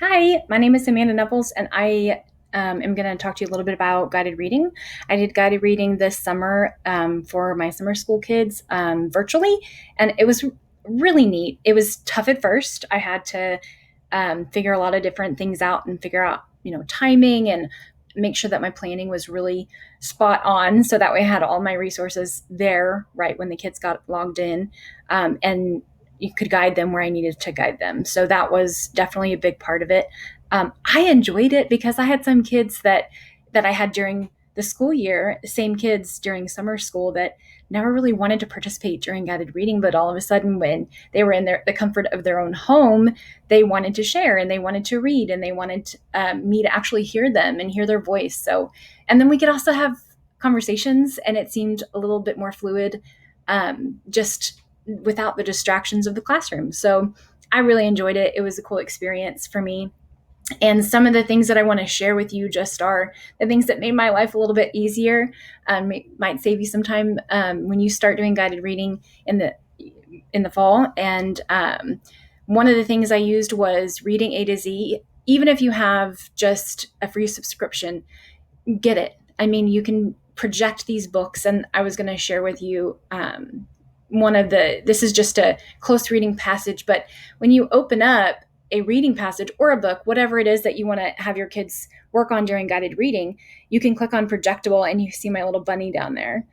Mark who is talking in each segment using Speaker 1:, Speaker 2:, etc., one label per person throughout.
Speaker 1: Hi, my name is Amanda Nevels, and I am going to talk to you a little bit about guided reading. I did guided reading this summer for my summer school kids virtually, and it was really neat. It was tough at first. I had to figure a lot of different things out and figure out, timing and make sure that my planning was really spot on, so that way I had all my resources there right when the kids got logged in, and you could guide them where I needed to guide them. So that was definitely a big part of it. I enjoyed it because I had some kids that I had during the school year, same kids during summer school that never really wanted to participate during guided reading, but all of a sudden when they were in the comfort of their own home, they wanted to share and they wanted to read and they wanted me to actually hear them and hear their voice. So, and then we could also have conversations, and it seemed a little bit more fluid, just without the distractions of the classroom. So I really enjoyed it. It was a cool experience for me. And some of the things that I want to share with you just are the things that made my life a little bit easier. Might save you some time when you start doing guided reading in the fall. And one of the things I used was reading A to Z. Even if you have just a free subscription, get it. I mean, you can project these books, and I was going to share with you this is just a close reading passage, but when you open up a reading passage or a book, whatever it is that you want to have your kids work on during guided reading, you can click on projectable, and you see my little bunny down there.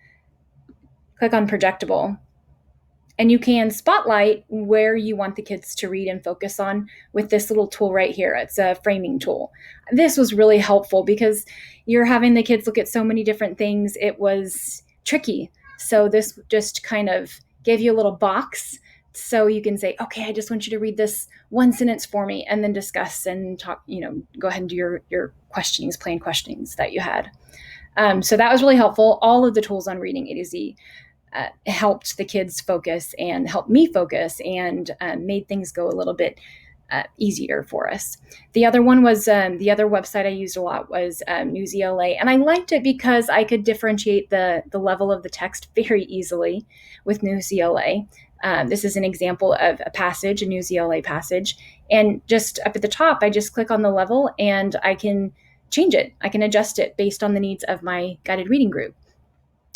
Speaker 1: Click on projectable, and you can spotlight where you want the kids to read and focus on with this little tool right here. It's a framing tool. This was really helpful because you're having the kids look at so many different things. It was tricky. So this just kind of gave you a little box so you can say, okay, I just want you to read this one sentence for me, and then discuss and talk, go ahead and do your questionings, plain questionings that you had. So that was really helpful. All of the tools on reading A to Z helped the kids focus and helped me focus, and made things go a little bit easier for us. The other one was the other website I used a lot was Newsela, and I liked it because I could differentiate the level of the text very easily with Newsela. This is an example of a passage, a Newsela passage, and just up at the top, I just click on the level and I can change it. I can adjust it based on the needs of my guided reading group,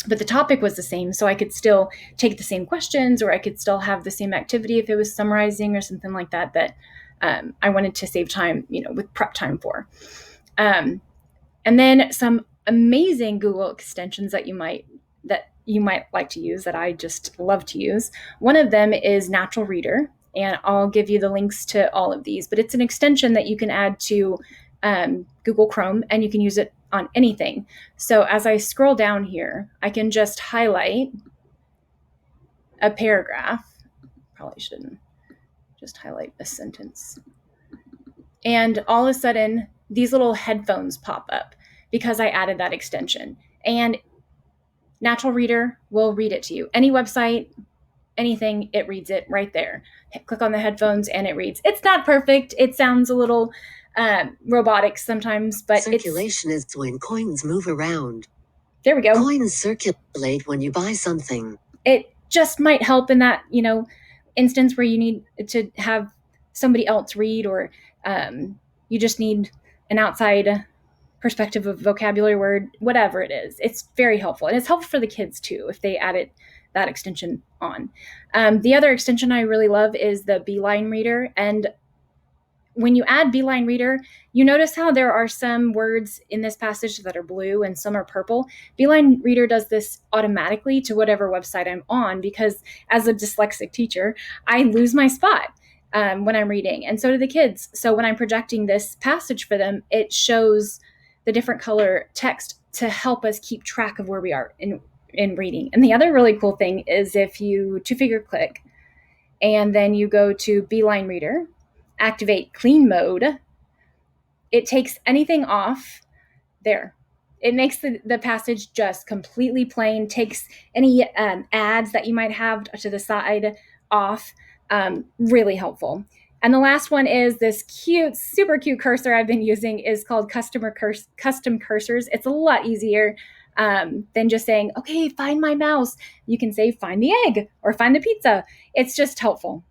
Speaker 1: but the topic was the same, so I could still take the same questions, or I could still have the same activity if it was summarizing or something like that I wanted to save time, with prep time for. And then some amazing Google extensions that you might like to use, that I just love to use. One of them is Natural Reader, and I'll give you the links to all of these, but it's an extension that you can add to Google Chrome, and you can use it on anything. So as I scroll down here, I can just highlight a paragraph. Probably shouldn't just highlight a sentence. And all of a sudden, these little headphones pop up because I added that extension. And Natural Reader will read it to you. Any website, anything, it reads it right there. Click on the headphones and it reads. It's not perfect. It sounds a little robotic sometimes, but
Speaker 2: circulation is when coins move around.
Speaker 1: There we go.
Speaker 2: Coins circulate when you buy something.
Speaker 1: It just might help in that, instance where you need to have somebody else read, or you just need an outside perspective of vocabulary word, whatever it is. It's very helpful. And it's helpful for the kids too if they added that extension on. The other extension I really love is the Beeline Reader. And when you add Beeline Reader, you notice how there are some words in this passage that are blue and some are purple. Beeline Reader does this automatically to whatever website I'm on, because as a dyslexic teacher, I lose my spot when I'm reading, and so do the kids. So when I'm projecting this passage for them, it shows the different color text to help us keep track of where we are in reading. And the other really cool thing is if you two-finger click and then you go to Beeline Reader, activate clean mode, it takes anything off there. It makes the passage just completely plain, takes any ads that you might have to the side off. Really helpful. And the last one is this cute, super cute cursor I've been using, is called custom cursors. It's a lot easier than just saying, okay, find my mouse. You can say, find the egg or find the pizza. It's just helpful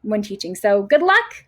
Speaker 1: when teaching. So good luck.